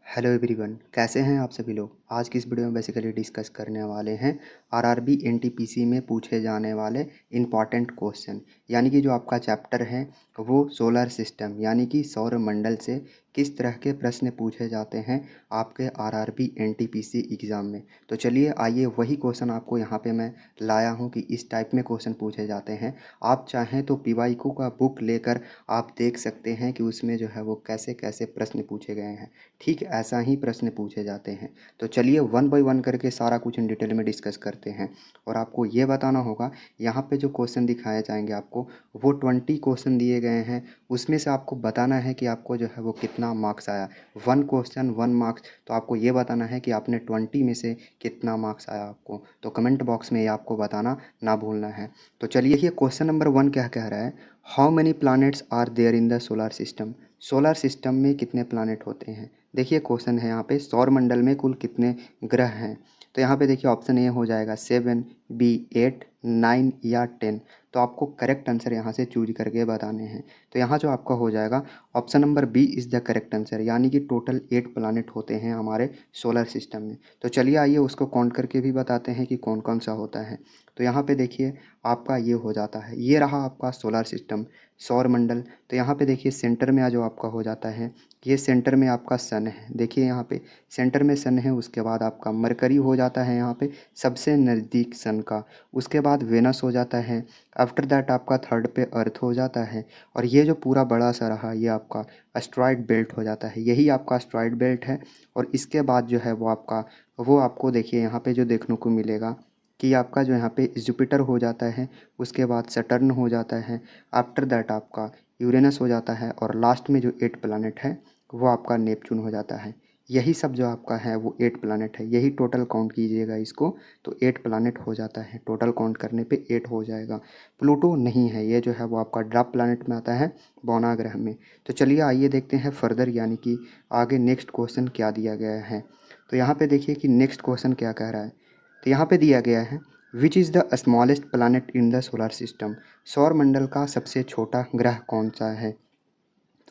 Hello everyone, कैसे हैं आप सभी लोग। आज की इस वीडियो में बेसिकली डिस्कस करने वाले हैं आरआरबी एनटीपीसी में पूछे जाने वाले इम्पॉर्टेंट क्वेश्चन। यानी कि जो आपका चैप्टर है वो सोलर सिस्टम यानी कि सौर मंडल से किस तरह के प्रश्न पूछे जाते हैं आपके आरआरबी एनटीपीसी एग्ज़ाम में। तो चलिए आइए वही क्वेश्चन आपको यहाँ पे मैं लाया हूँ कि इस टाइप में क्वेश्चन पूछे जाते हैं। आप चाहें तो पीवाईक्यू का बुक लेकर आप देख सकते हैं कि उसमें जो है वो कैसे कैसे प्रश्न पूछे गए हैं। ठीक ऐसा ही प्रश्न पूछे जाते हैं। तो चलिए वन बाय वन करके सारा कुछ इन डिटेल में डिस्कस करते हैं। और आपको ये बताना होगा यहाँ पे जो क्वेश्चन दिखाए जाएंगे आपको वो 20 क्वेश्चन दिए गए हैं। उसमें से आपको बताना है कि आपको जो है वो कितना मार्क्स आया। 1 क्वेश्चन 1 मार्क्स, तो आपको ये बताना है कि आपने 20 में से कितना मार्क्स आया आपको। तो कमेंट बॉक्स में ये आपको बताना ना भूलना है। तो चलिए ये क्वेश्चन नंबर 1 क्या कह रहा है। How many planets are there in the solar system. Solar system में कितने प्लैनेट होते हैं। देखिए क्वेश्चन है यहाँ पे सौर मंडल में कुल कितने ग्रह हैं। तो यहाँ पे देखिए ऑप्शन ए हो जाएगा 7, बी 8, 9 या 10। तो आपको करेक्ट आंसर यहाँ से चूज करके बताने हैं। तो यहाँ जो आपका हो जाएगा option number B is the correct answer, यानी कि टोटल 8 प्लानट होते हैं हमारे सोलर सिस्टम में। तो चलिए आइए उसको काउंट करके भी बताते हैं कि कौन कौन सा होता है। तो यहाँ पे देखिए आपका ये हो जाता है, ये रहा आपका सोलर सिस्टम सौर मंडल। तो यहाँ पे देखिए सेंटर में जो आपका हो जाता है, ये सेंटर में आपका सन है। देखिए यहाँ पे सेंटर में सन है, उसके बाद आपका मरकरी हो जाता है यहाँ पे सबसे नज़दीक सन का। उसके बाद वेनस हो जाता है। आफ्टर दैट आपका थर्ड पे अर्थ हो जाता है। और ये जो पूरा बड़ा सा रहा ये आपका एस्ट्रॉयड बेल्ट हो जाता है, यही आपका एस्ट्रॉयड बेल्ट है। और इसके बाद जो है वो आपको देखिए यहाँ पे जो देखने को मिलेगा कि आपका जो यहाँ पे जुपिटर हो जाता है। उसके बाद सटर्न हो जाता है। आफ्टर दैट आपका यूरेनस हो जाता है। और लास्ट में जो 8 प्लैनेट है वो आपका नेपच्यून हो जाता है। यही सब जो आपका है वो 8 प्लैनेट है, यही टोटल काउंट कीजिएगा इसको। तो 8 प्लैनेट हो जाता है, टोटल काउंट करने पे 8 हो जाएगा। प्लूटो नहीं है, ये जो है वो आपका ड्राप प्लैनेट में आता है, बौना ग्रह में। तो चलिए आइए देखते हैं फर्दर, यानी कि आगे नेक्स्ट क्वेश्चन क्या दिया गया है। तो यहाँ पे देखिए कि नेक्स्ट क्वेश्चन क्या कह रहा है। तो यहाँ पे दिया गया है which is the smallest planet in the solar system. सौर मंडल का सबसे छोटा ग्रह कौन सा है।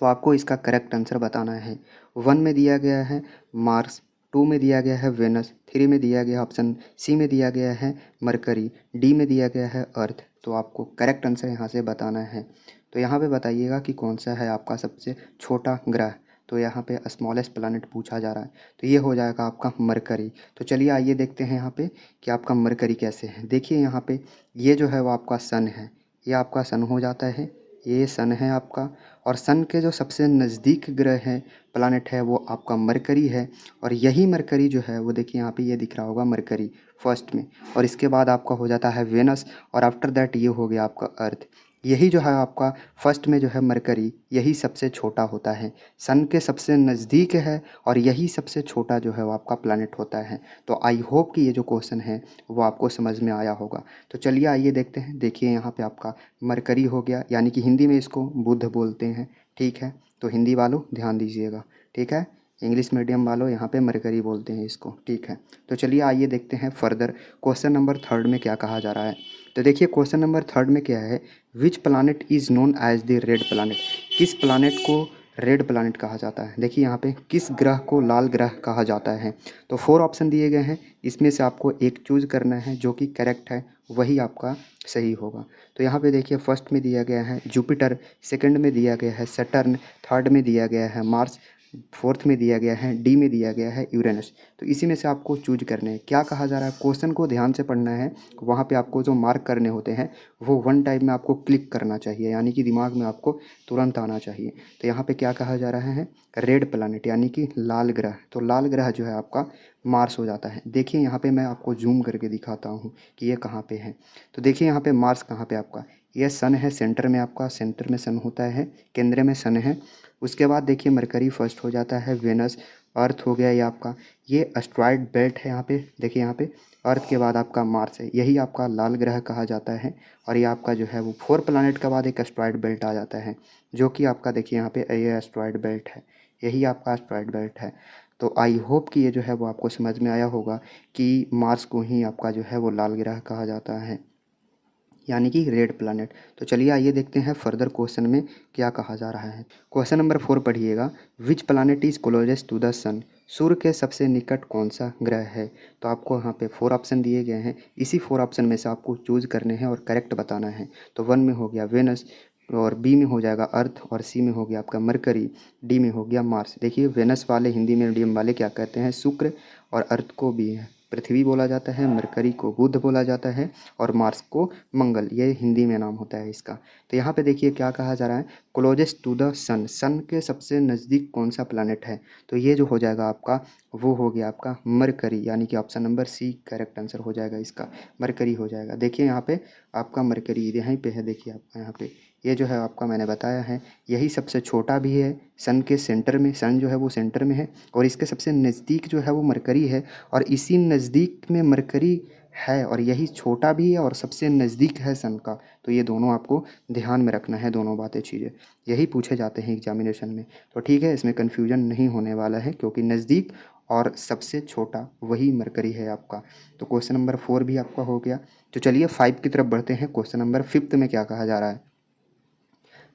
तो आपको इसका करेक्ट आंसर बताना है। 1 में दिया गया है मार्स, 2 में दिया गया है वेनस, 3 में दिया गया ऑप्शन सी में दिया गया है मरकरी, डी में दिया गया है अर्थ। तो आपको करेक्ट आंसर यहाँ से बताना है। तो यहाँ पे बताइएगा कि कौन सा है आपका सबसे छोटा ग्रह। तो यहाँ पे स्मॉलेस्ट प्लैनेट पूछा जा रहा है, तो ये हो जाएगा आपका मरकरी। तो चलिए आइए देखते हैं यहाँ पे कि आपका मरकरी कैसे है। देखिए यहाँ पे ये जो है वो आपका सन है, ये आपका सन हो जाता है, ये सन है आपका। और सन के जो सबसे नज़दीक ग्रह है प्लैनेट है वो आपका मरकरी है। और यही मरकरी जो है वो देखिए यहाँ पे ये दिख रहा होगा मरकरी फर्स्ट में। और इसके बाद आपका हो जाता है वेनस। और आफ्टर दैट ये हो गया आपका अर्थ। यही जो है आपका फर्स्ट में जो है मरकरी, यही सबसे छोटा होता है, सन के सबसे नज़दीक है। और यही सबसे छोटा जो है वो आपका प्लैनेट होता है। तो आई होप कि ये जो क्वेश्चन है वो आपको समझ में आया होगा। तो चलिए आइए देखते हैं। देखिए यहाँ पे आपका मरकरी हो गया, यानी कि हिंदी में इसको बुध बोलते हैं। ठीक है, तो हिंदी वालों ध्यान दीजिएगा। ठीक है, इंग्लिश मीडियम वालों यहाँ पे मरकरी बोलते हैं इसको। ठीक है, तो चलिए आइए देखते हैं फर्दर क्वेश्चन नंबर 3 में क्या कहा जा रहा है। तो देखिए क्वेश्चन नंबर 3 में क्या है, which planet is known as the red planet. किस प्लानट को रेड प्लानट कहा जाता है। देखिए यहाँ पे किस ग्रह को लाल ग्रह कहा जाता है। तो 4 ऑप्शन दिए गए हैं, इसमें से आपको एक चूज करना है, जो कि करेक्ट है वही आपका सही होगा। तो यहाँ पे देखिए फर्स्ट में दिया गया है जुपिटर, सेकंड में दिया गया है सटर्न, थर्ड में दिया गया है मार्स, फोर्थ में दिया गया है, डी में दिया गया है यूरेनस। तो इसी में से आपको चूज करने हैं। क्या कहा जा रहा है, क्वेश्चन को ध्यान से पढ़ना है। वहाँ पे आपको जो मार्क करने होते हैं वो वन टाइम में आपको क्लिक करना चाहिए, यानी कि दिमाग में आपको तुरंत आना चाहिए। तो यहाँ पे क्या कहा जा रहा है, रेड प्लानट यानी कि लाल ग्रह। तो लाल ग्रह जो है आपका मार्स हो जाता है। देखिए यहाँ पे मैं आपको जूम करके दिखाता हूँ कि ये कहाँ पे है। तो देखिए यहाँ पे मार्स कहाँ पे आपका, ये सन है सेंटर में आपका, सेंटर में सन होता है, केंद्र में सन है। उसके बाद देखिए मरकरी फर्स्ट हो जाता है, वेनस, अर्थ हो गया ये आपका, ये एस्ट्रॉयड बेल्ट है यहाँ पे। देखिए यहाँ पे अर्थ के बाद आपका मार्स है, यही आपका लाल ग्रह कहा जाता है। और ये आपका जो है वो 4 प्लैनेट के बाद एक एस्ट्रॉयड बेल्ट आ जाता है, जो कि आपका देखिए यहाँ पे ये एस्ट्रॉयड बेल्ट है, यही आपका एस्ट्रॉयड बेल्ट है। तो आई होप कि ये जो है वो आपको समझ में आया होगा कि मार्स को ही आपका जो है वो लाल ग्रह कहा जाता है, यानी कि रेड प्लैनेट। तो चलिए आइए देखते हैं फर्दर क्वेश्चन में क्या कहा जा रहा है। क्वेश्चन नंबर 4 पढ़िएगा, which planet is closest to the sun. सूर्य के सबसे निकट कौन सा ग्रह है? तो आपको यहाँ पे 4 ऑप्शन दिए गए हैं। इसी 4 ऑप्शन में से आपको चूज़ करने हैं और करेक्ट बताना है। तो 1 में हो गया वेनस, और बी में हो जाएगा अर्थ, और सी में हो गया आपका मरकरी, डी में हो गया मार्स। देखिए वेनस वाले हिंदी मीडियम वाले क्या कहते हैं? शुक्र, और अर्थ को भी पृथ्वी बोला जाता है, मरकरी को बुध बोला जाता है, और मार्स को मंगल। ये हिंदी में नाम होता है इसका। तो यहाँ पे देखिए क्या कहा जा रहा है, क्लोजेस्ट टू द सन, सन के सबसे नज़दीक कौन सा प्लानट है? तो ये जो हो जाएगा आपका, वो हो गया आपका मरकरी, यानी कि option number C correct answer हो जाएगा इसका, मरकरी हो जाएगा। देखिए यहाँ पे आपका मरकरी यहीं पे है, देखिए आपका यहाँ पे ये जो है आपका मैंने बताया है, यही सबसे छोटा भी है, सन के सेंटर में, सन जो है वो सेंटर में है, और इसके सबसे नज़दीक जो है वो मरकरी है, और इसी नज़दीक में मरकरी है, और यही छोटा भी है और सबसे नज़दीक है सन का। तो ये दोनों आपको ध्यान में रखना है, दोनों बातें चीज़ें यही पूछे जाते हैं एग्जामिनेशन में। तो ठीक है, इसमें कन्फ्यूजन नहीं होने वाला है, क्योंकि नज़दीक और सबसे छोटा वही मरकरी है आपका। तो क्वेश्चन नंबर 4 भी आपका हो गया। तो चलिए 5 की तरफ बढ़ते हैं। क्वेश्चन नंबर 5 में क्या कहा जा रहा है?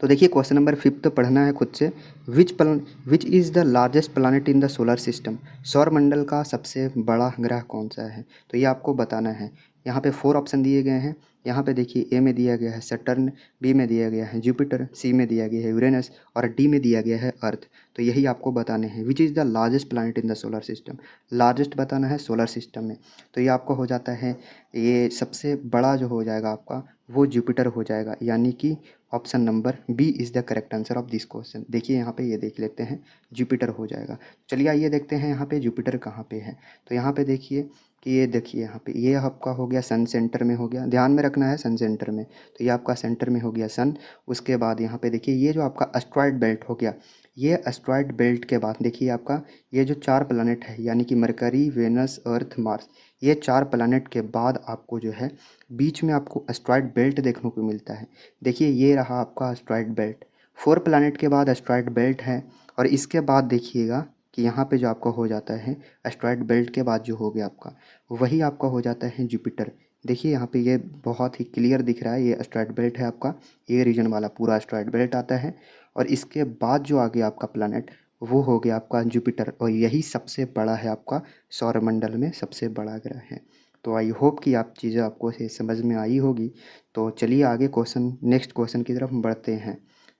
तो देखिए क्वेश्चन नंबर 5 पढ़ना है खुद से। Which is the largest planet in the solar system, सौर मंडल का सबसे बड़ा ग्रह कौन सा है? तो ये आपको बताना है। यहाँ पे 4 ऑप्शन दिए गए हैं। यहाँ पे देखिए ए में दिया गया है सैटर्न, बी में दिया गया है जुपिटर, सी में दिया गया है यूरेनस, और डी में दिया गया है अर्थ। तो यही आपको बताने हैं। Which is the largest planet in the solar system, largest बताना है सोलर सिस्टम में। तो ये आपको हो जाता है, ये सबसे बड़ा जो हो जाएगा आपका वो जुपिटर हो जाएगा, यानी कि option number B is the correct answer of this question. देखिए यहाँ पे ये देख लेते हैं, जुपिटर हो जाएगा। चलिए आइए देखते हैं यहाँ पे जुपिटर कहाँ पे है। तो यहाँ पे देखिए कि ये देखिए यहाँ पे ये आपका हो गया सन सेंटर में हो गया, ध्यान में रखना है सन सेंटर में। तो ये आपका सेंटर में हो गया सन। उसके बाद यहाँ पे देखिए ये जो आपका एस्ट्रॉयड बेल्ट हो गया, ये एस्ट्रॉयड बेल्ट के बाद देखिए आपका ये जो 4 प्लैनेट है, यानी कि मरकरी, वेनस, अर्थ, मार्स, ये 4 प्लैनेट के बाद आपको जो है बीच में आपको एस्ट्रॉयड बेल्ट देखने को मिलता है। देखिए ये रहा आपका एस्ट्रॉयड बेल्ट, 4 प्लैनेट के बाद एस्ट्रॉयड बेल्ट है। और इसके बाद देखिएगा कि यहाँ पे जो आपका हो जाता है एस्ट्रॉयड बेल्ट के बाद जो हो गया आपका, वही आपका हो जाता है जुपिटर। देखिए यहाँ पे ये बहुत ही क्लियर दिख रहा है, ये एस्ट्रॉयड बेल्ट है आपका, ये रीजन वाला पूरा एस्ट्रॉयड बेल्ट आता है। और इसके बाद जो आ गया आपका प्लैनेट, वो हो गया आपका जुपिटर, और यही सबसे बड़ा है आपका सौरमंडल में सबसे बड़ा ग्रह है। तो आई होप कि आप चीज़ें आपको से समझ में आई होगी। तो चलिए आगे क्वेश्चन, नेक्स्ट क्वेश्चन की तरफ बढ़ते हैं।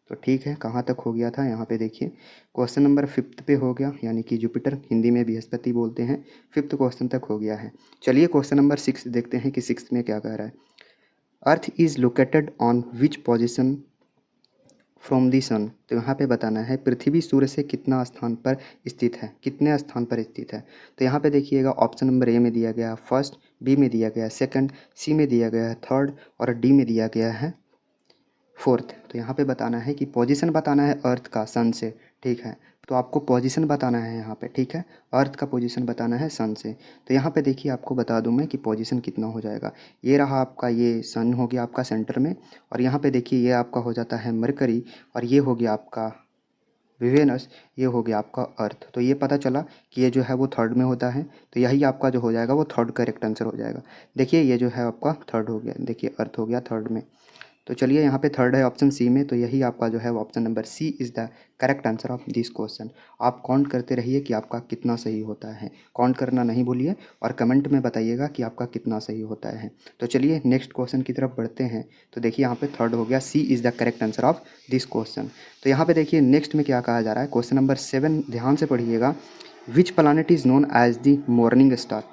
तो ठीक है, कहाँ तक हो गया था? यहाँ पे देखिए क्वेश्चन नंबर 5 पे हो गया, यानी कि जुपिटर, हिंदी में बृहस्पति बोलते हैं। 5th क्वेश्चन तक हो गया है। चलिए क्वेश्चन नंबर 6 देखते हैं कि 6th में क्या कह रहा है। Earth is located on which position from the sun. तो यहाँ पे बताना है पृथ्वी सूर्य से कितना स्थान पर स्थित है, कितने स्थान पर स्थित है। तो यहाँ पे देखिएगा ऑप्शन नंबर ए में दिया गया है फर्स्ट, बी में दिया गया है सेकंड, सी में दिया गया है थर्ड, और डी में दिया गया है फोर्थ। तो यहाँ पे बताना है कि पोजीशन बताना है अर्थ का सन से, ठीक है। तो आपको पोजीशन बताना है यहाँ पे, ठीक है, अर्थ का पोजीशन बताना है सन से। तो यहाँ पे देखिए आपको बता दूँ मैं कि पोजीशन कितना हो जाएगा। ये रहा आपका, ये सन हो गया आपका सेंटर में, और यहाँ पे देखिए ये आपका हो जाता है मरकरी, और ये हो गया आपका वेनस, ये हो गया आपका अर्थ। तो ये पता चला कि ये जो है वो थर्ड में होता है। तो यही आपका जो हो जाएगा वो थर्ड करेक्ट आंसर हो जाएगा। देखिए ये जो है आपका थर्ड हो गया, देखिए अर्थ हो गया थर्ड में। तो चलिए यहाँ पे थर्ड है ऑप्शन सी में, तो यही आपका जो है वो option number C is the correct answer of this question. आप काउंट करते रहिए कि आपका कितना सही होता है, काउंट करना नहीं भूलिए, और कमेंट में बताइएगा कि आपका कितना सही होता है। तो चलिए नेक्स्ट क्वेश्चन की तरफ बढ़ते हैं। तो देखिए यहाँ पे थर्ड हो गया, C is the correct answer of this question. तो यहाँ पे देखिए नेक्स्ट में क्या कहा जा रहा है, क्वेश्चन नंबर 7 ध्यान से पढ़िएगा। Which planet is known as the morning star,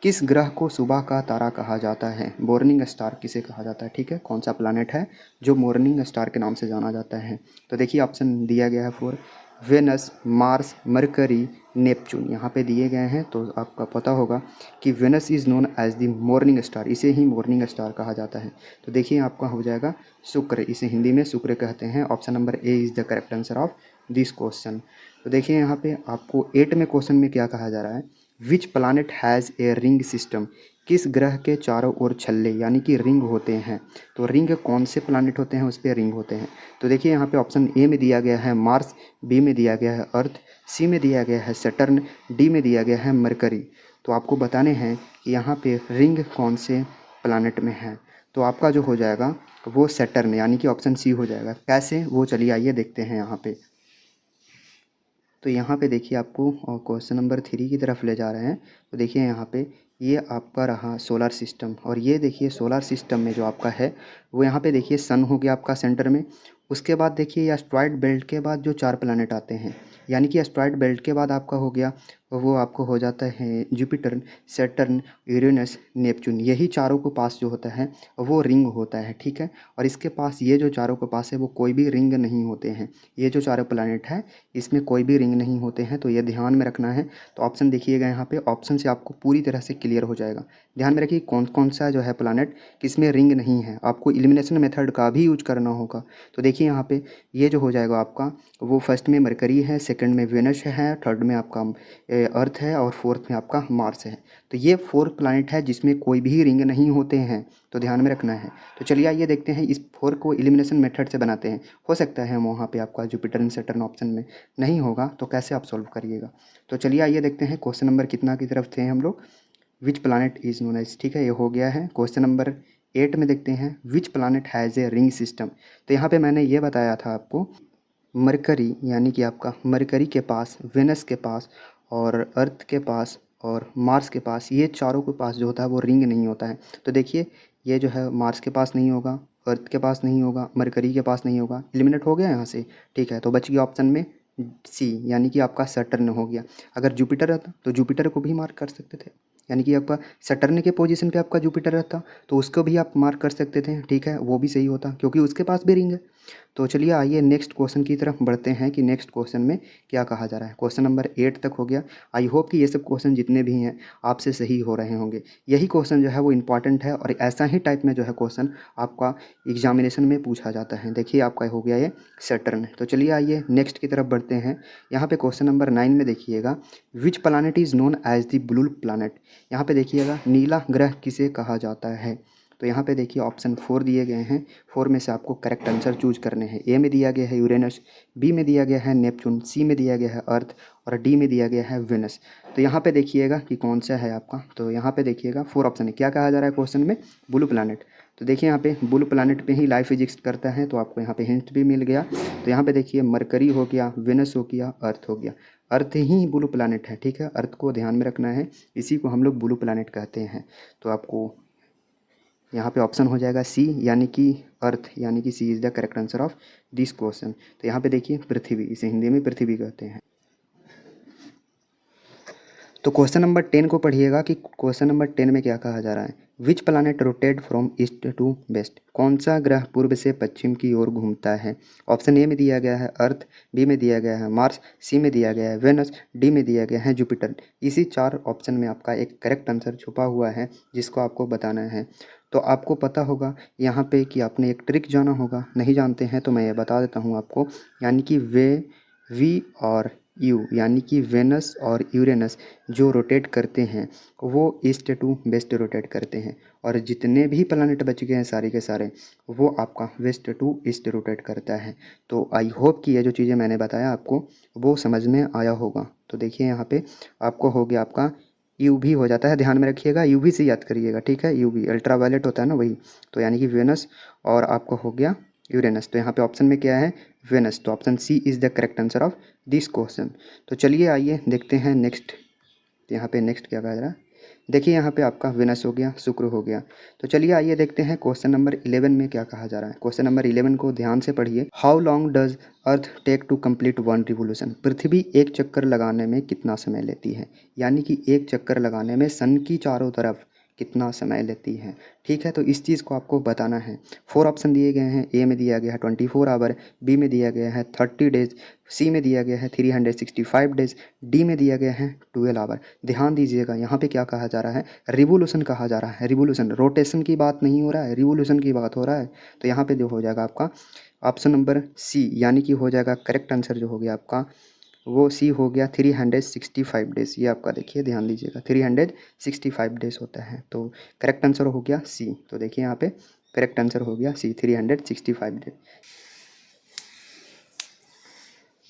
किस ग्रह को सुबह का तारा कहा जाता है? मॉर्निंग स्टार किसे कहा जाता है, ठीक है, कौन सा प्लैनेट है जो मॉर्निंग स्टार के नाम से जाना जाता है? तो देखिए ऑप्शन दिया गया है 4, वेनस, मार्स, मरकरी, नेपच्यून यहाँ पे दिए गए हैं। तो आपका पता होगा कि Venus is known as the morning star, इसे ही मॉर्निंग स्टार कहा जाता है। तो देखिए आपका हो जाएगा शुक्र, इसे हिंदी में शुक्र कहते हैं। Option number A is the correct answer of this question. तो देखिए यहाँ पे आपको 8 में क्वेश्चन में क्या कहा जा रहा है, which planet has a ring system, किस ग्रह के चारों ओर छल्ले यानी कि रिंग होते हैं? तो रिंग कौन से प्लानट होते हैं, उस पर रिंग होते हैं? तो देखिए यहाँ पे ऑप्शन ए में दिया गया है मार्स, बी में दिया गया है अर्थ, सी में दिया गया है सैटर्न, डी में दिया गया है मरकरी। तो आपको बताने हैं कि यहाँ पे रिंग कौन से प्लानट में है। तो आपका जो हो जाएगा वो सैटर्न, यानी कि ऑप्शन सी हो जाएगा। कैसे, वो चलिए आइए देखते हैं यहाँ पे। तो यहाँ पे देखिए आपको क्वेश्चन नंबर 3 की तरफ ले जा रहे हैं। तो देखिए यहाँ पे ये आपका रहा सोलर सिस्टम, और ये देखिए सोलर सिस्टम में जो आपका है वो यहाँ पे देखिए सन हो गया आपका सेंटर में। उसके बाद देखिए ये एस्ट्रॉयड बेल्ट के बाद जो 4 प्लैनेट आते हैं, यानी कि एस्ट्रॉयड बेल्ट के बाद आपका हो गया वो आपको हो जाता है जुपिटर, सैटर्न, यूरेनस, नेपच्यून। यही चारों के पास जो होता है वो रिंग होता है, ठीक है। और इसके पास ये जो चारों के पास है वो कोई भी रिंग नहीं होते हैं। ये जो चारों प्लैनेट है इसमें कोई भी रिंग नहीं होते हैं, तो ये ध्यान में रखना है। तो ऑप्शन देखिएगा यहाँ पे, ऑप्शन से आपको पूरी तरह से क्लियर हो जाएगा। ध्यान में रखिए कौन कौन सा जो है प्लैनेट किसमें रिंग नहीं है, आपको एलिमिनेशन मेथड का भी यूज करना होगा। तो देखिए यहाँ पे ये जो हो जाएगा आपका वो फर्स्ट में मरकरी है, सेकंड में वेनस है, थर्ड में आपका अर्थ है, और फोर्थ में आपका मार्स है। तो ये 4 प्लैनेट है जिसमें कोई भी रिंग नहीं होते हैं, तो ध्यान में रखना है। तो चलिए आइए देखते हैं इस 4 को एलिमिनेशन मेथड से बनाते हैं। हो सकता है वहाँ पे आपका जुपिटर एंड सैटर्न ऑप्शन में नहीं होगा, तो कैसे आप सॉल्व करिएगा। तो चलिए आइए देखते हैं क्वेश्चन नंबर कितना की तरफ थे हम लोग। विच प्लानट इज़ नोन एज, ठीक है, ये हो गया है। क्वेश्चन नंबर 8 में देखते हैं which planet has a ring system. तो यहाँ पे मैंने ये बताया था आपको, मरकरी यानी कि आपका मरकरी के पास, वेनस के पास, और अर्थ के पास, और मार्स के पास, ये चारों के पास जो होता है वो रिंग नहीं होता है। तो देखिए ये जो है मार्स के पास नहीं होगा, अर्थ के पास नहीं होगा, मरकरी के पास नहीं होगा, एलिमिनेट हो गया यहाँ से, ठीक है। तो बच गया ऑप्शन में सी, यानी कि आपका सैटर्न हो गया। अगर जुपिटर रहता तो जुपिटर को भी मार्क कर सकते थे, यानी कि आपका सैटर्न के पोजीशन पे आपका जुपिटर रहता तो उसको भी आप मार्क कर सकते थे, ठीक है, वो भी सही होता क्योंकि उसके पास भी रिंग है। तो चलिए आइए नेक्स्ट क्वेश्चन की तरफ बढ़ते हैं कि नेक्स्ट क्वेश्चन में क्या कहा जा रहा है। क्वेश्चन नंबर 8 तक हो गया। आई होप कि ये सब क्वेश्चन जितने भी हैं आपसे सही हो रहे होंगे। यही क्वेश्चन जो है वो इंपॉर्टेंट है, और ऐसा ही टाइप में जो है क्वेश्चन आपका एग्जामिनेशन में पूछा जाता है। देखिए आपका हो गया ये सैटर्न। तो चलिए आइए नेक्स्ट की तरफ बढ़ते हैं। यहाँ पे क्वेश्चन नंबर 9 में देखिएगा, which planet is known as the blue planet. यहाँ पे देखिएगा नीला ग्रह किसे कहा जाता है। तो यहाँ पे देखिए ऑप्शन 4 दिए गए हैं, 4 में से आपको करेक्ट आंसर चूज करने हैं। ए में दिया गया है यूरेनस, बी में दिया गया है नेपच्यून, सी में दिया गया है अर्थ, और डी में दिया गया है वेनस। तो यहाँ पे देखिएगा कि कौन सा है आपका। तो यहाँ पे देखिएगा 4 ऑप्शन है, क्या कहा जा रहा है क्वेश्चन में, ब्लू प्लानट। तो देखिए यहाँ पे ब्लू प्लानट पे ही लाइफ एग्जिस्ट करता है, तो आपको यहाँ पे हिंट भी मिल गया। तो यहाँ पे देखिए मरकरी हो गया, वेनस हो गया, अर्थ हो गया। अर्थ ही ब्लू प्लानट है, ठीक है, अर्थ को ध्यान में रखना है, इसी को हम लोग ब्लू प्लानट कहते हैं। तो आपको यहाँ पे ऑप्शन हो जाएगा सी, यानी कि अर्थ, यानी कि C is the correct answer of this question. तो यहाँ पे देखिए पृथ्वी, इसे हिंदी में पृथ्वी कहते हैं। तो क्वेश्चन नंबर 10 को पढ़िएगा कि क्वेश्चन नंबर 10 में क्या कहा जा रहा है। Which planet rotate from east to west, कौन सा ग्रह पूर्व से पश्चिम की ओर घूमता है। ऑप्शन ए में दिया गया है अर्थ, बी में दिया गया है मार्स, सी में दिया गया है वेनस, डी में दिया गया है जुपिटर। इसी 4 ऑप्शन में आपका एक करेक्ट आंसर छुपा हुआ है जिसको आपको बताना है। तो आपको पता होगा यहाँ पे कि आपने एक ट्रिक जाना होगा, नहीं जानते हैं तो मैं ये बता देता हूँ आपको, यानी कि वी और यू, यानी कि वेनस और यूरेनस जो रोटेट करते हैं वो ईस्ट टू वेस्ट रोटेट करते हैं, और जितने भी प्लैनेट बच गए हैं सारे के सारे वो आपका वेस्ट टू ईस्ट रोटेट करता है। तो आई होप कि ये जो चीज़ें मैंने बताया आपको वो समझ में आया होगा। तो देखिए यहाँ पे आपको हो गया आपका यू भी हो जाता है, ध्यान में रखिएगा, यू भी से याद करिएगा, ठीक है, यू भी अल्ट्रा वायलेट होता है ना वही। तो यानी कि वेनस, और आपको हो गया यूरेनस। तो यहाँ पे ऑप्शन में क्या है, वेनस। तो option C is the correct answer of this question. तो चलिए आइए देखते हैं नेक्स्ट। यहाँ पे नेक्स्ट क्या कहा जा रहा है, देखिए यहाँ पे आपका वेनस हो गया, शुक्र हो गया। तो चलिए आइए देखते हैं क्वेश्चन नंबर 11 में क्या कहा जा रहा है। क्वेश्चन नंबर 11 को ध्यान से पढ़िए। How long does earth take to complete one revolution, पृथ्वी एक चक्कर लगाने में कितना समय लेती है, यानी कि एक चक्कर लगाने में सन की चारों तरफ कितना समय लेती है, ठीक है। तो इस चीज़ को आपको बताना है। 4 ऑप्शन दिए गए हैं, ए में दिया गया है 24 आवर, बी में दिया गया है 30 डेज, सी में दिया गया है 365 डेज, डी में दिया गया है 12 आवर। ध्यान दीजिएगा यहाँ पे क्या कहा जा रहा है, रिवोल्यूशन कहा जा रहा है। रिवोल्यूशन, रोटेशन की बात नहीं हो रहा है, रिवोल्यूशन की बात हो रहा है। तो यहाँ पे जो हो जाएगा आपका ऑप्शन नंबर सी, यानी कि हो जाएगा करेक्ट आंसर जो हो गया आपका वो सी हो गया 365 डेज़। ये आपका देखिए ध्यान दीजिएगा 365 डेज़ होता है। तो करेक्ट आंसर हो गया सी। तो देखिए यहाँ पे करेक्ट आंसर हो गया सी, 365 डेज।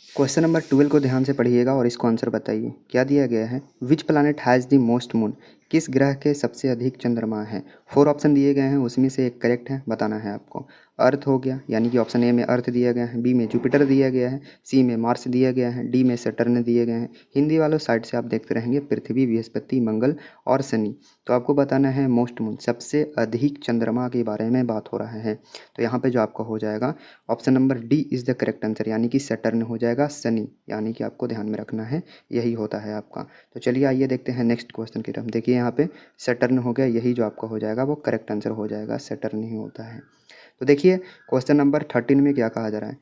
क्वेश्चन नंबर 12 को ध्यान से पढ़िएगा और इसको आंसर बताइए। क्या दिया गया है, which planet has the most moon, किस ग्रह के सबसे अधिक चंद्रमा हैं? 4 ऑप्शन दिए गए हैं, उसमें से एक करेक्ट है, बताना है आपको। अर्थ हो गया, यानी कि ऑप्शन ए में अर्थ दिया गया है, बी में जुपिटर दिया गया है, सी में मार्स दिया गया है, डी में सैटर्न दिए गए हैं। हिंदी वालों साइड से आप देखते रहेंगे पृथ्वी, बृहस्पति, मंगल और शनि। तो आपको बताना है मोस्ट मून, सबसे अधिक चंद्रमा के बारे में बात हो रहा है। तो यहाँ पे जो आपका हो जाएगा option number D is the correct answer, यानी कि सैटर्न हो जाएगा, शनि, यानी कि आपको ध्यान में रखना है, यही होता है आपका। तो चलिए आइए देखते हैं नेक्स्ट क्वेश्चन की तरफ। देखिए यहाँ पे सैटर्न हो गया, यही जो आपका हो जाएगा वो करेक्ट आंसर हो जाएगा, सैटर्न ही होता है। तो देखिए क्वेश्चन नंबर 13 में क्या कहा जा रहा है,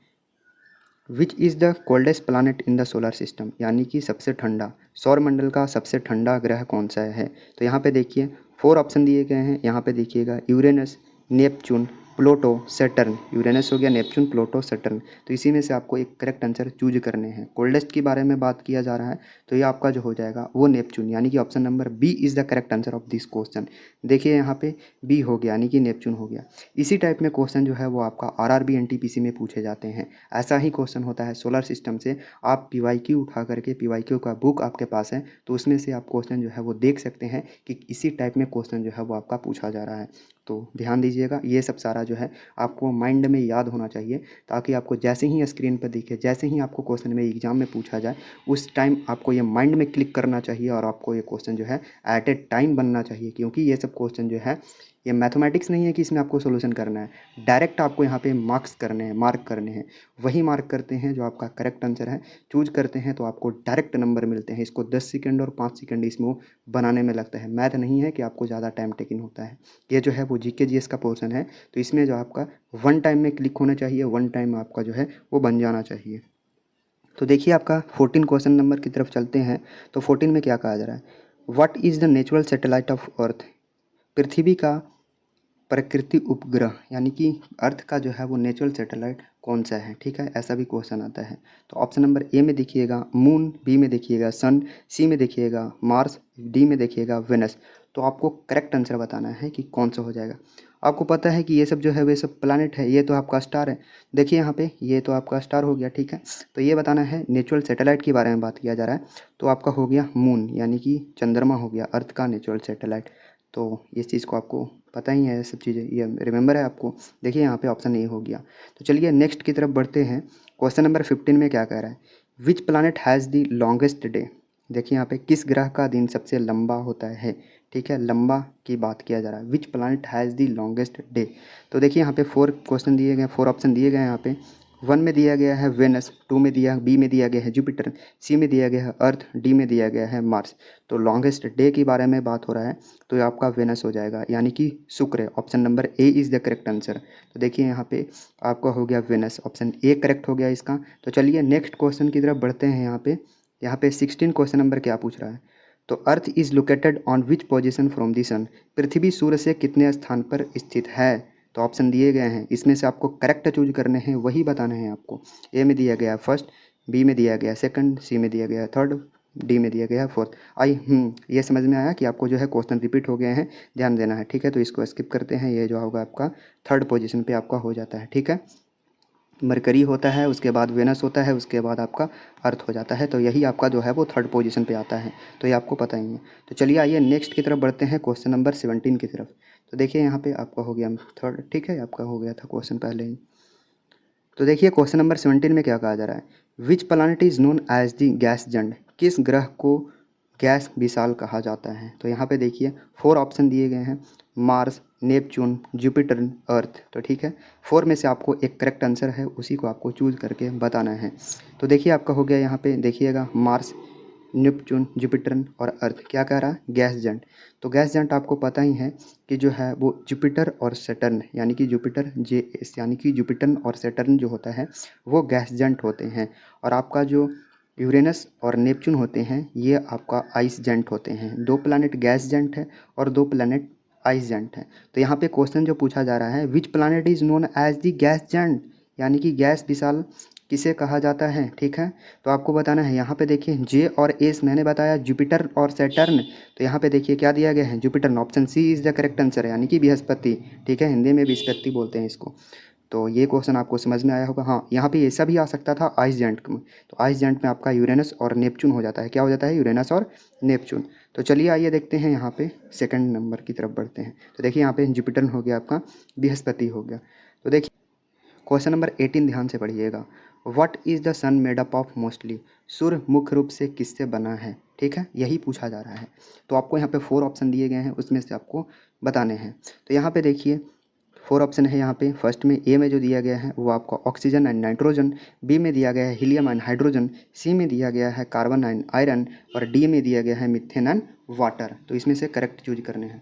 which is the coldest planet in the solar system, यानी कि सबसे ठंडा, सौरमंडल का सबसे ठंडा ग्रह कौन सा है। तो यहाँ पे देखिए 4 ऑप्शन दिए गए हैं, यहाँ पे देखिएगा Uranus, Neptune, Pluto, Saturn. Uranus हो गया, नेपच्यून, प्लूटो, सैटर्न। तो इसी में से आपको एक करेक्ट आंसर चूज करने हैं। कोल्डेस्ट के बारे में बात किया जा रहा है, तो ये आपका जो हो जाएगा वो नेपच्यून, यानी कि option number B is the correct answer of this question. देखिए यहाँ पे बी हो गया, यानी कि नेपच्यून हो गया। इसी टाइप में क्वेश्चन जो है वो आपका आरआरबी एनटीपीसी में पूछे जाते हैं। ऐसा ही क्वेश्चन होता है सोलर सिस्टम से। आप पीवाईक्यू उठा करके, पीवाईक्यू का बुक आपके पास है, तो उसमें से आप क्वेश्चन जो है वो देख सकते हैं कि इसी टाइप में क्वेश्चन जो है वो आपका पूछा जा रहा है। तो ध्यान दीजिएगा, ये सब सारा जो है आपको माइंड में याद होना चाहिए, ताकि आपको जैसे ही स्क्रीन पर दिखे, जैसे ही आपको क्वेश्चन में एग्जाम में पूछा जाए, उस टाइम आपको ये माइंड में क्लिक करना चाहिए और आपको ये क्वेश्चन जो है एट ए टाइम बनना चाहिए। क्योंकि ये सब क्वेश्चन जो है ये मैथमेटिक्स नहीं है कि इसमें आपको सोल्यूशन करना है, डायरेक्ट आपको यहाँ पे मार्क्स करने हैं, मार्क करने हैं। वही मार्क करते हैं जो आपका करेक्ट आंसर है, चूज करते हैं तो आपको डायरेक्ट नंबर मिलते हैं। इसको 10 सेकंड और 5 सेकंड इसमें बनाने में लगता है। मैथ नहीं है कि आपको ज़्यादा टाइम टेकिंग होता है। ये जो है वो जीके जीएस का पोर्शन है, तो इसमें जो आपका वन टाइम में क्लिक होना चाहिए, वन टाइम आपका जो है वो बन जाना चाहिए। तो देखिए आपका 14 क्वेश्चन नंबर की तरफ चलते हैं। तो 14 में क्या कहा जा रहा है, what is the natural satellite of earth, पृथ्वी का प्रकृति उपग्रह, यानी कि अर्थ का जो है वो नेचुरल सैटेलाइट कौन सा है। ठीक है, ऐसा भी क्वेश्चन आता है। तो ऑप्शन नंबर ए में देखिएगा मून, बी में देखिएगा सन, सी में देखिएगा मार्स, डी में देखिएगा वेनस। तो आपको करेक्ट आंसर बताना है कि कौन सा हो जाएगा। आपको पता है कि ये सब जो है वे सब प्लानट है, ये तो आपका स्टार है। देखिए यहाँ पे ये तो आपका स्टार हो गया, ठीक है। तो ये बताना है नेचुरल सैटेलाइट के बारे में बात किया जा रहा है, तो आपका हो गया मून, यानी कि चंद्रमा हो गया अर्थ का नेचुरल सैटेलाइट। तो इस चीज़ को आपको पता ही है, ये सब चीज़ें ये रिमेंबर है आपको। देखिए यहाँ पे ऑप्शन ए हो गया। तो चलिए नेक्स्ट की तरफ बढ़ते हैं। क्वेश्चन नंबर 15 में क्या कह रहा है, which planet has the longest day. देखिए यहाँ पे किस ग्रह का दिन सबसे लंबा होता है। ठीक है, लंबा की बात किया जा रहा है, which planet has the longest day. तो देखिए यहाँ पे 4 क्वेश्चन दिए गए, 4 ऑप्शन दिए गए हैं। यहाँ पे 1 में दिया गया है वेनस, 2 में दिया, बी में दिया गया है जुपिटर, सी में दिया गया है अर्थ, डी में दिया गया है मार्स। तो लॉन्गेस्ट डे के बारे में बात हो रहा है, तो ये आपका वेनस हो जाएगा, यानी कि शुक्र। Option number A is the correct answer. तो देखिए यहाँ पे आपका हो गया वेनस, ऑप्शन ए करेक्ट हो गया इसका। तो चलिए नेक्स्ट क्वेश्चन की तरफ बढ़ते हैं। यहाँ पे 16 क्वेश्चन नंबर क्या पूछ रहा है, तो earth is located on which position from the sun, पृथ्वी सूर्य से कितने स्थान पर स्थित है। तो ऑप्शन दिए गए हैं, इसमें से आपको करेक्ट चूज करने हैं, वही बताना है आपको। ए में दिया गया फर्स्ट, बी में दिया गया सेकंड, सी में दिया गया थर्ड, डी में दिया गया फोर्थ। ये समझ में आया कि आपको जो है क्वेश्चन रिपीट हो गए हैं, ध्यान देना है। ठीक है, तो इसको स्किप करते हैं। ये जो होगा आपका थर्ड पोजीशन पे आपका हो जाता है। ठीक है, मरकरी होता है, उसके बाद वेनस होता है, उसके बाद आपका अर्थ हो जाता है। तो यही आपका जो है वो थर्ड पोजीशन पे आता है, तो ये आपको पता ही है। तो चलिए आइए नेक्स्ट की तरफ बढ़ते हैं, क्वेश्चन नंबर 17 की तरफ। तो देखिए यहाँ पे आपका हो गया थर्ड, ठीक है, आपका हो गया था क्वेश्चन पहले ही। तो देखिए क्वेश्चन नंबर 17 में क्या कहा जा रहा है, which planet is known as the gas giant, किस ग्रह को गैस विशाल कहा जाता है। तो यहाँ पे देखिए 4 ऑप्शन दिए गए हैं, मार्स, नेपच्यून, जुपिटर, अर्थ। तो ठीक है, 4 में से आपको एक करेक्ट आंसर है, उसी को आपको चूज करके बताना है। तो देखिए आपका हो गया यहाँ पे देखिएगा मार्स, नेपच्यून, जुपिटर और अर्थ। क्या कह रहा है, गैस जंट। तो गैस जंट आपको पता ही है कि जो है वो जुपिटर और सैटर्न, यानी कि जुपिटर JS, यानी कि जुपिटर और सैटर्न जो होता है वो गैस जंट होते हैं। और आपका जो यूरेनस और नेपच्यून होते हैं ये आपका आइस जेंट होते हैं। 2 प्लैनेट गैस जेंट है और 2 प्लैनेट आइस जेंट है। तो यहाँ पे क्वेश्चन जो पूछा जा रहा है, which planet is known as the gas giant, यानी कि गैस विशाल किसे कहा जाता है। ठीक है, तो आपको बताना है। यहाँ पे देखिए जे और एस मैंने बताया, जुपिटर और सैटर्न। तो यहाँ पे देखिए क्या दिया गया है, Jupiter. Option C is the correct answer है, यानी कि बृहस्पति। ठीक है, हिंदी में बृहस्पति बोलते हैं इसको। तो ये क्वेश्चन आपको समझ में आया होगा। हाँ, यहाँ पे ऐसा भी आ सकता था आइस जेंट में, तो आइस जेंट में आपका यूरेनस और नेपच्यून हो जाता है। क्या हो जाता है? यूरेनस और नेपच्यून। तो चलिए आइए देखते हैं, यहाँ पे सेकंड नंबर की तरफ बढ़ते हैं। तो देखिए यहाँ पे जुपिटर हो गया आपका, बृहस्पति हो गया। तो देखिए क्वेश्चन नंबर 18 ध्यान से पढ़िएगा। What is the sun made up of mostly? सूर्य मुख्य रूप से किससे बना है? ठीक है, यही पूछा जा रहा है। तो आपको यहाँ पे 4 ऑप्शन दिए गए हैं, उसमें से आपको बताने हैं। तो यहाँ पे देखिए 4 ऑप्शन है यहाँ पे। फर्स्ट में ए में जो दिया गया है वो आपका ऑक्सीजन एंड नाइट्रोजन, बी में दिया गया है हीलियम एंड हाइड्रोजन, सी में दिया गया है कार्बन एंड आयरन, और डी में दिया गया है मीथेन एंड वाटर। तो इसमें से करेक्ट चूज करने हैं।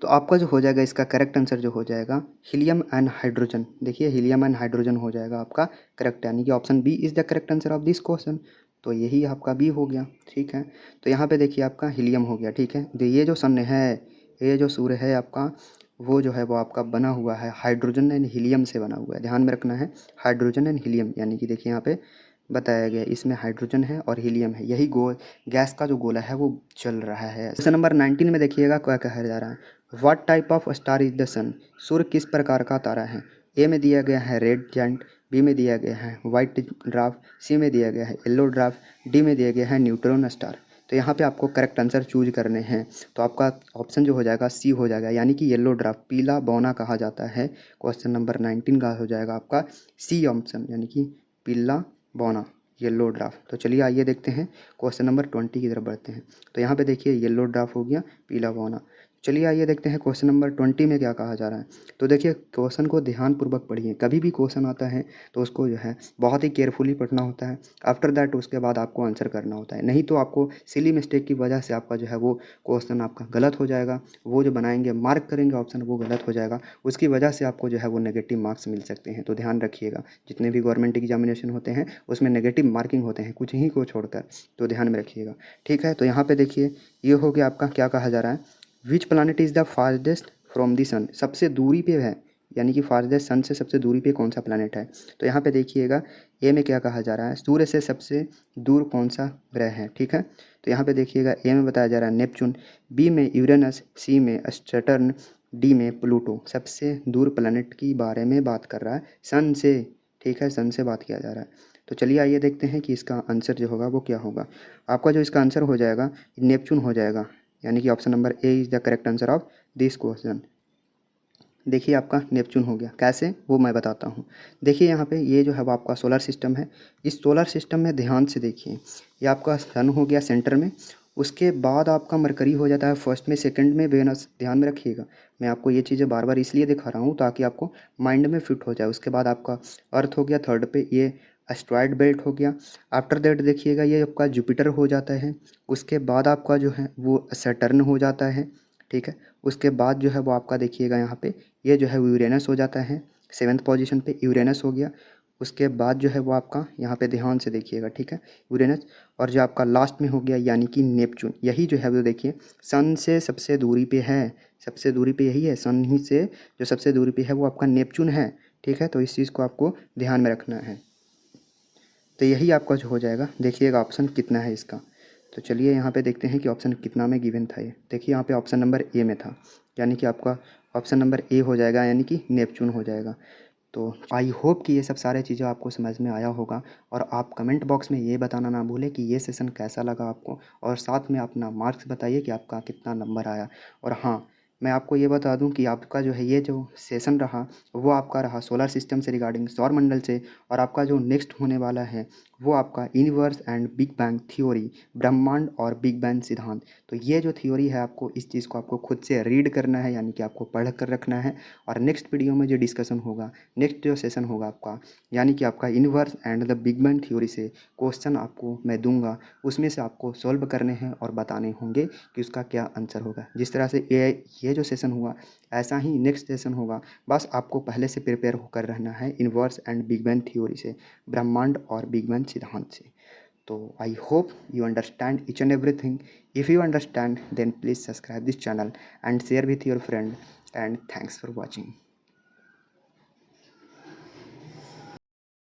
तो आपका जो हो जाएगा इसका करेक्ट आंसर जो हो जाएगा हीलियम एंड हाइड्रोजन। देखिए हीलियम एंड हाइड्रोजन हो जाएगा आपका करेक्ट, यानी कि option B is the correct answer of this question. तो यही आपका बी हो गया। ठीक है, तो यहाँ पे देखिए आपका हीलियम हो गया। ठीक है, तो ये जो सन है, ये जो सूर्य है आपका, वो जो है वो आपका बना हुआ है हाइड्रोजन एंड हीलियम से बना हुआ है। ध्यान में रखना है, हाइड्रोजन एंड हीलियम, यानी कि देखिए यहाँ पे बताया गया इसमें हाइड्रोजन है और हीलियम है, यही गैस का जो गोला है वो चल रहा है। क्वेश्चन नंबर 19 में देखिएगा क्या कहा जा रहा है। What type of star is the sun? सूर्य किस प्रकार का तारा है? ए में दिया गया है रेड जायंट, बी में दिया गया है वाइट ड्राफ, सी में दिया गया है येलो ड्राफ, डी में दिया गया है न्यूट्रॉन स्टार। तो यहाँ पे आपको करेक्ट आंसर चूज करने हैं। तो आपका ऑप्शन जो हो जाएगा सी हो जाएगा, यानी कि येलो ड्राफ, पीला बौना कहा जाता है। क्वेश्चन नंबर 19 का हो जाएगा आपका सी ऑप्शन, यानी कि पीला बौना, येलो ड्राफ्ट। तो चलिए आइए देखते हैं क्वेश्चन नंबर 20 की तरफ बढ़ते हैं। तो यहाँ पे देखिए येलो ड्राफ्ट हो गया, पीला बौना। चलिए आइए देखते हैं क्वेश्चन नंबर 20 में क्या कहा जा रहा है। तो देखिए क्वेश्चन को ध्यानपूर्वक पढ़िए। कभी भी क्वेश्चन आता है तो उसको जो है बहुत ही केयरफुली पढ़ना होता है। आफ्टर दैट उसके बाद आपको आंसर करना होता है, नहीं तो आपको सिली मिस्टेक की वजह से आपका जो है वो क्वेश्चन आपका गलत हो जाएगा। वो जो बनाएंगे मार्क करेंगे ऑप्शन, वो गलत हो जाएगा, उसकी वजह से आपको जो है वो नेगेटिव मार्क्स मिल सकते हैं। तो ध्यान रखिएगा, जितने भी गवर्नमेंट एग्जामिनेशन होते हैं उसमें नेगेटिव मार्किंग होते हैं, कुछ ही को छोड़कर। तो ध्यान में रखिएगा। ठीक है, तो यहाँ पे देखिए ये हो गया आपका, क्या कहा जा रहा है, which planet is the farthest from the sun? सबसे दूरी पे है, यानी कि फारदेस्ट सन से सबसे दूरी पे कौन सा प्लानट है? तो यहाँ पे देखिएगा ए में क्या कहा जा रहा है, सूर्य से सबसे दूर कौन सा ग्रह है? ठीक है, तो यहाँ पे देखिएगा ए में बताया जा रहा है नेपच्यून, बी में यूरेनस, सी में सैटर्न, डी में प्लूटो। सबसे दूर प्लानट की बारे में बात कर रहा है, सन से। ठीक है, सन से बात किया जा रहा है। तो चलिए आइए देखते हैं कि इसका आंसर जो होगा वो क्या होगा। आपका जो इसका आंसर हो जाएगा नेपच्यून हो जाएगा, यानी कि option number A is the correct answer of this question. देखिए आपका नेपच्यून हो गया, कैसे वो मैं बताता हूँ। देखिए यहाँ पे ये जो है वो आपका सोलर सिस्टम है। इस सोलर सिस्टम में ध्यान से देखिए, ये आपका सन हो गया सेंटर में, उसके बाद आपका मरकरी हो जाता है फर्स्ट में, सेकंड में वेनस। ध्यान में रखिएगा, मैं आपको ये चीज़ें बार बार इसलिए दिखा रहा हूँ ताकि आपको माइंड में फिट हो जाए। उसके बाद आपका अर्थ हो गया थर्ड पे, ये एस्ट्रॉयड बेल्ट हो गया। आफ्टर दैट देखिएगा ये आपका जुपिटर हो जाता है। उसके बाद आपका जो है वो सैटर्न हो जाता है। ठीक है, उसके बाद जो है वो आपका देखिएगा यहाँ पे ये जो है वो यूरेनस हो जाता है, सेवन्थ पोजीशन पे यूरेनस हो गया। उसके बाद जो है वो आपका यहाँ पे ध्यान से देखिएगा, ठीक है, यूरेनस। और जो आपका लास्ट में हो गया यानी कि नेपच्यून, यही जो है वो देखिए सन से सबसे दूरी पे है, सबसे दूरी पे यही है, सन ही से जो सबसे दूरी पे है वो आपका नेपच्यून है। ठीक है, तो इस चीज़ को आपको ध्यान में रखना है। तो यही आपका जो हो जाएगा, देखिएगा ऑप्शन कितना है इसका। तो चलिए यहाँ पे देखते हैं कि ऑप्शन कितना में गिवन था ये। देखिए यहाँ पे ऑप्शन नंबर ए में था, यानी कि आपका ऑप्शन नंबर ए हो जाएगा, यानी कि नेपच्यून हो जाएगा। तो आई होप कि ये सब सारे चीज़ें आपको समझ में आया होगा। और आप कमेंट बॉक्स में ये बताना ना भूलें कि ये सेशन कैसा लगा आपको, और साथ में अपना मार्क्स बताइए कि आपका कितना नंबर आया। और हाँ, मैं आपको ये बता दूं कि आपका जो है ये जो सेशन रहा वो आपका रहा सोलर सिस्टम से रिगार्डिंग, सौरमंडल से। और आपका जो नेक्स्ट होने वाला है वो आपका universe and big bang theory, ब्रह्मांड और बिग बैंग सिद्धांत। तो ये जो थ्योरी है आपको इस चीज़ को आपको खुद से रीड करना है, यानी कि आपको पढ़ कर रखना है। और नेक्स्ट वीडियो में जो डिस्कशन होगा, नेक्स्ट जो सेशन होगा आपका, यानी कि आपका universe and the big bang theory से क्वेश्चन आपको मैं दूंगा, उसमें से आपको सॉल्व करने हैं और बताने होंगे कि उसका क्या आंसर होगा। जिस तरह से ये जो सेशन हुआ ऐसा ही नेक्स्ट सेशन होगा, बस आपको पहले से प्रिपेयर होकर रहना है universe and big bang theory से, ब्रह्मांड और बिग बैंग सिद्धांत से। तो I hope you understand each and everything. If you understand, then please subscribe this channel and share with your friend, and thanks for watching.